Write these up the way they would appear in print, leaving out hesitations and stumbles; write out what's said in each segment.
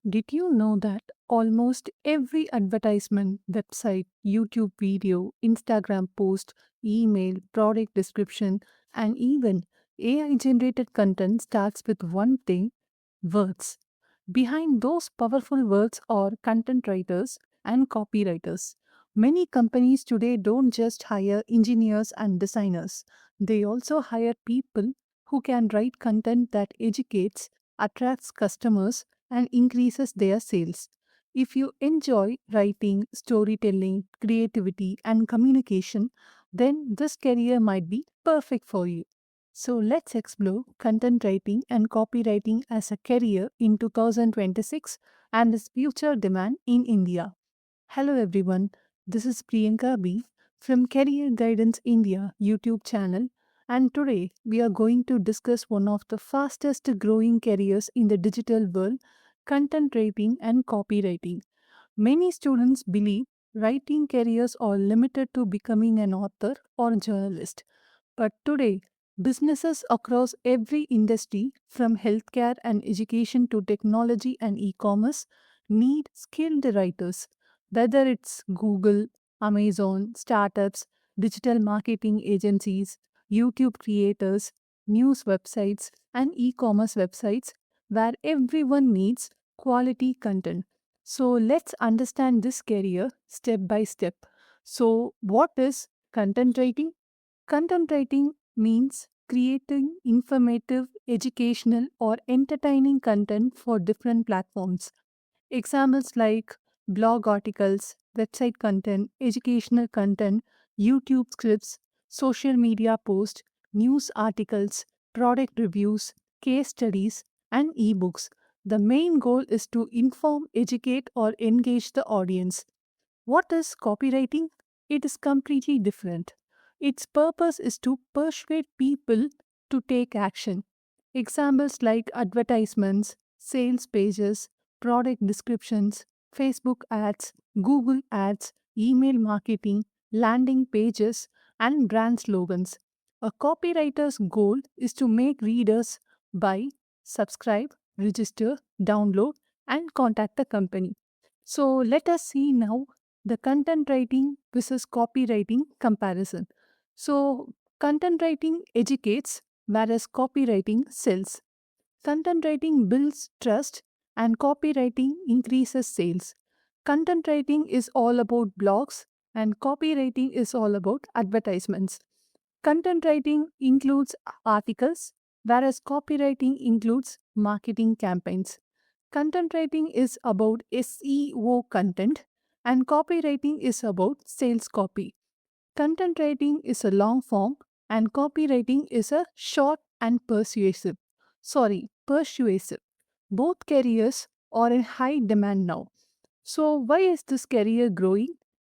Did you know that almost every advertisement, website, YouTube video, Instagram post, email, product description, and even AI generated content starts with one thing: words. Behind those powerful words are content writers and copywriters. Many companies today don't just hire engineers and designers, they also hire people who can write content that educates, attracts customers, and increases their sales. If you enjoy writing, storytelling, creativity, and communication, then this career might be perfect for you. So let's explore content writing and copywriting as a career in 2026 and its future demand in India. Hello everyone, this is Priyanka B from Career Guidance India YouTube channel, and today we are going to discuss one of the fastest growing careers in the digital world: content writing and copywriting. Many students believe writing careers are limited to becoming an author or journalist. But today, businesses across every industry, from healthcare and education to technology and e commerce, need skilled writers. Whether it's Google, Amazon, startups, digital marketing agencies, YouTube creators, news websites, and e commerce websites, where everyone needs quality content. So, let's understand this career step by step. So, what is content writing? Content writing means creating informative, educational, or entertaining content for different platforms. Examples like blog articles, website content, educational content, YouTube scripts, social media posts, news articles, product reviews, case studies, and ebooks. The main goal is to inform, educate, or engage the audience. What is copywriting? It is completely different. Its purpose is to persuade people to take action. Examples like advertisements, sales pages, product descriptions, Facebook ads, Google ads, email marketing, landing pages, and brand slogans. A copywriter's goal is to make readers buy, subscribe, register, download, and contact the company. So let us see now the content writing versus copywriting comparison. So, content writing educates, whereas copywriting sells. Content writing builds trust, and copywriting increases sales. Content writing is all about blogs, and copywriting is all about advertisements. Content writing includes articles, whereas copywriting includes marketing campaigns. Content writing is about SEO content, and copywriting is about sales copy. Content writing is a long form, and copywriting is a short and persuasive. Persuasive. Both careers are in high demand now. So, why is this career growing?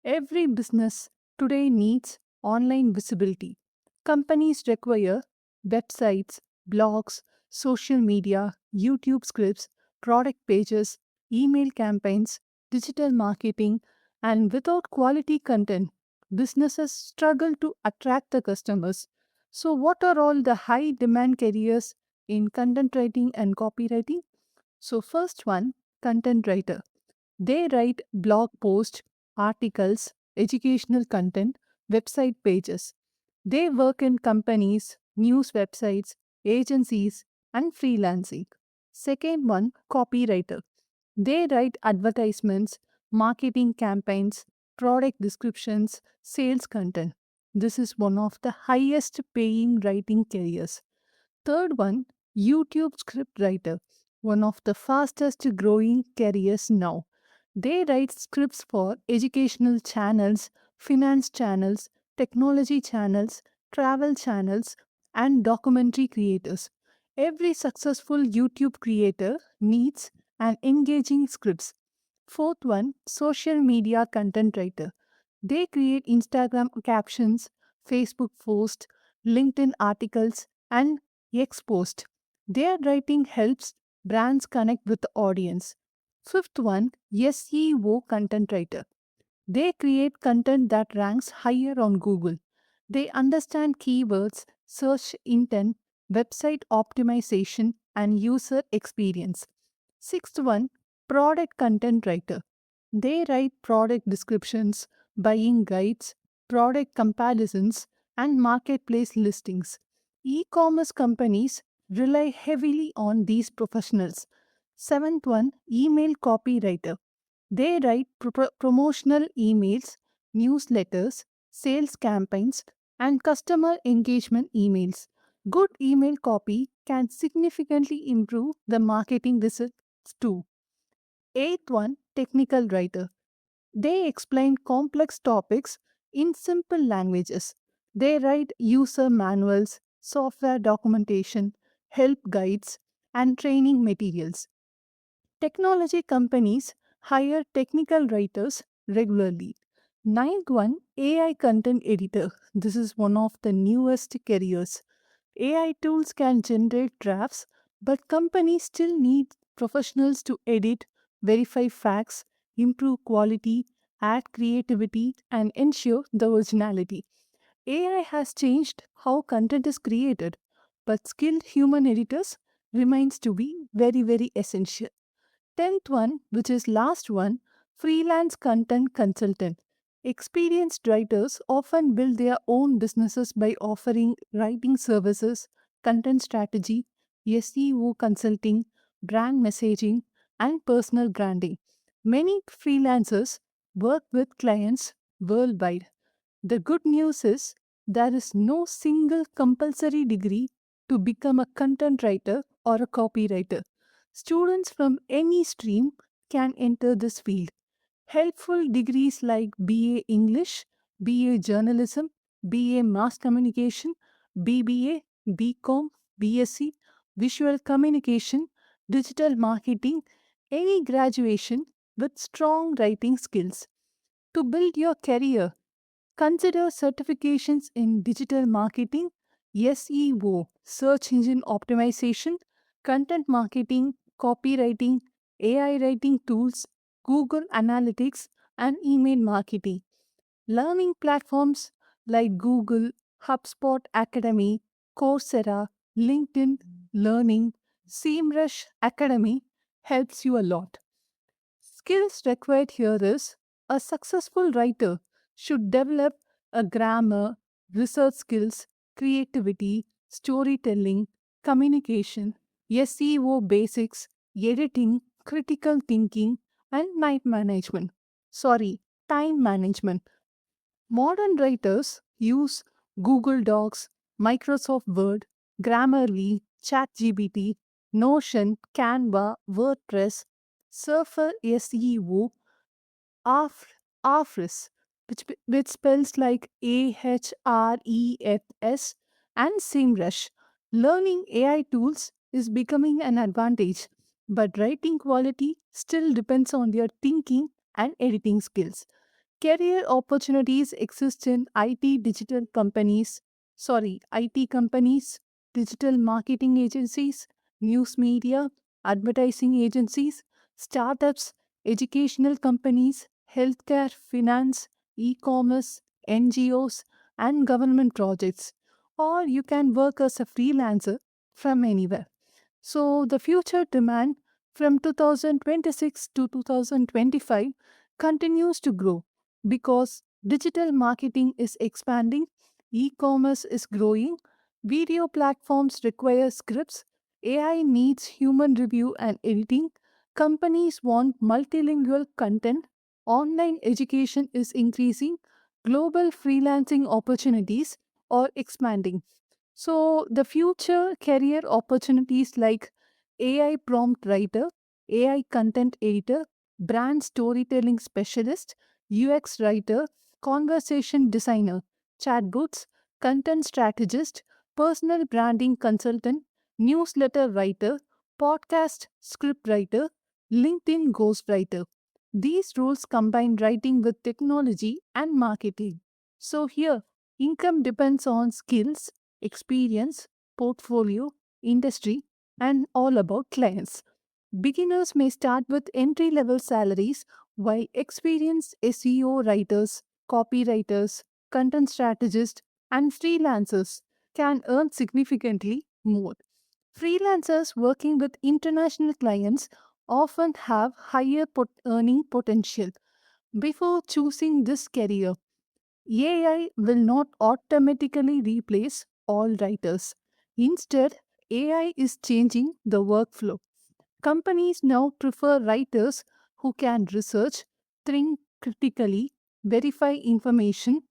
Every business today needs online visibility. Companies require websites, blogs, social media, YouTube scripts, product pages, email campaigns, digital marketing, and without quality content, businesses struggle to attract the customers. So, what are all the high demand careers in content writing and copywriting? So, first one, content writer. They write blog posts, articles, educational content, website pages. They work in companies, news websites, agencies, and freelancing. Second one, copywriter. They write advertisements, marketing campaigns, product descriptions, sales content. This is one of the highest paying writing careers. Third one, YouTube script writer, one of the fastest growing careers now. They write scripts for educational channels, finance channels, technology channels, travel channels, and documentary creators. Every successful YouTube creator needs an engaging scripts. Fourth one, social media content writer. They create Instagram captions, Facebook posts, LinkedIn articles, and X posts. Their writing helps brands connect with the audience. Fifth one, SEO content writer. They create content that ranks higher on Google. They understand keywords, search intent, website optimization, and user experience. Sixth one, Product content writer. They write product descriptions, buying guides, product comparisons, and marketplace listings. E commerce companies rely heavily on these professionals. Seventh one, email copywriter. They write promotional emails, newsletters, sales campaigns, and customer engagement emails. Good email copy can significantly improve the marketing results too. Eighth one, technical writer. They explain complex topics in simple languages. They write user manuals, software documentation, help guides, and training materials. Technology companies hire technical writers regularly. Ninth one, AI content editor. This is one of the newest careers. AI tools can generate drafts, but companies still need professionals to edit, verify facts, improve quality, add creativity, and ensure the originality. AI has changed how content is created, but skilled human editors remains to be very essential. Tenth one, which is last one, freelance content consultant. Experienced writers often build their own businesses by offering writing services, content strategy, SEO consulting, brand messaging, and personal branding. Many freelancers work with clients worldwide. The good news is there is no single compulsory degree to become a content writer or a copywriter. Students from any stream can enter this field. Helpful degrees like BA English, BA Journalism, BA Mass Communication, BBA, BCom, BSc, Visual Communication, Digital Marketing, any graduation with strong writing skills. To build your career, consider certifications in digital marketing, SEO, search engine optimization, content marketing, copywriting, AI writing tools, Google Analytics, and email marketing. Learning platforms like Google, HubSpot Academy, Coursera, LinkedIn Learning, SEMrush Academy helps you a lot. Skills required here is a successful writer should develop a grammar, research skills, creativity, storytelling, communication, SEO basics, editing, critical thinking, and night management. Sorry, time management. Modern writers use Google Docs, Microsoft Word, Grammarly, ChatGPT, Notion, Canva, WordPress, Surfer SEO, Ahrefs, which spells like Ahrefs, and SEMrush. Learning AI tools is becoming an advantage, but writing quality still depends on your thinking and editing skills. Career opportunities exist in IT companies, digital marketing agencies, news media, advertising agencies, startups, educational companies, healthcare, finance, e commerce, NGOs, and government projects. Or you can work as a freelancer from anywhere. So, the future demand from 2026 to 2025 continues to grow because digital marketing is expanding, e commerce is growing, video platforms require scripts, AI needs human review and editing, companies want multilingual content, online education is increasing, global freelancing opportunities are expanding. So, the future career opportunities like AI prompt writer, AI content editor, brand storytelling specialist, UX writer, conversation designer, chatbots, content strategist, personal branding consultant, newsletter writer, podcast script writer, LinkedIn ghostwriter. These roles combine writing with technology and marketing. So, here, income depends on skills, experience, portfolio, industry, and all about clients. Beginners may start with entry level salaries, while experienced SEO writers, copywriters, content strategists, and freelancers can earn significantly more. Freelancers working with international clients often have higher earning potential. Before choosing this career, AI will not automatically replace all writers. Instead, AI is changing the workflow. Companies now prefer writers who can research, think critically, verify information,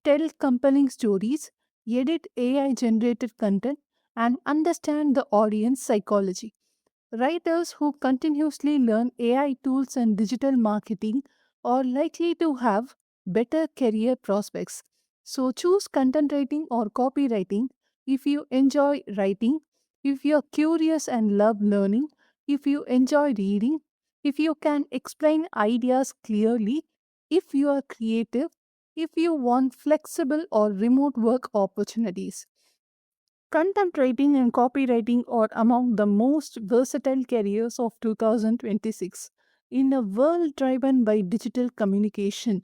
tell compelling stories, edit AI generated content, and understand the audience psychology. Writers who continuously learn AI tools and digital marketing are likely to have better career prospects. So choose content writing or copywriting if you enjoy writing, if you're curious and love learning, if you enjoy reading, if you can explain ideas clearly, if you are creative, if you want flexible or remote work opportunities. Content writing and copywriting are among the most versatile careers of 2026. In a world driven by digital communication,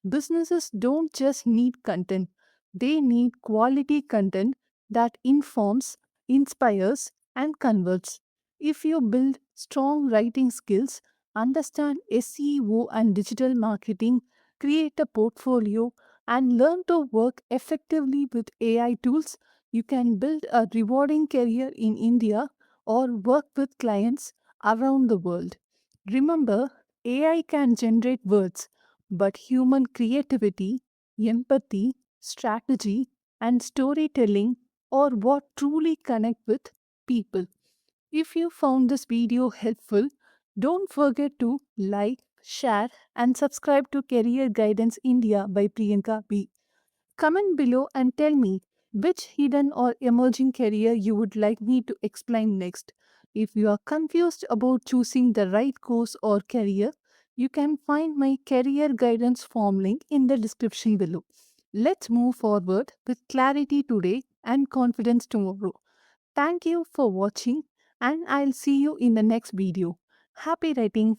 businesses don't just need content, they need quality content that informs, inspires, and converts. If you build strong writing skills, understand SEO and digital marketing, create a portfolio, and learn to work effectively with AI tools, you can build a rewarding career in India or work with clients around the world. Remember, AI can generate words, but human creativity, empathy, strategy, and storytelling are what truly connect with people. If you found this video helpful, don't forget to like, share, and subscribe to Career Guidance India by Priyanka B. Comment below and tell me which hidden or emerging career you would like me to explain next. If you are confused about choosing the right course or career, you can find my career guidance form link in the description below. Let's move forward with clarity today and confidence tomorrow. Thank you for watching, and I'll see you in the next video. Happy writing!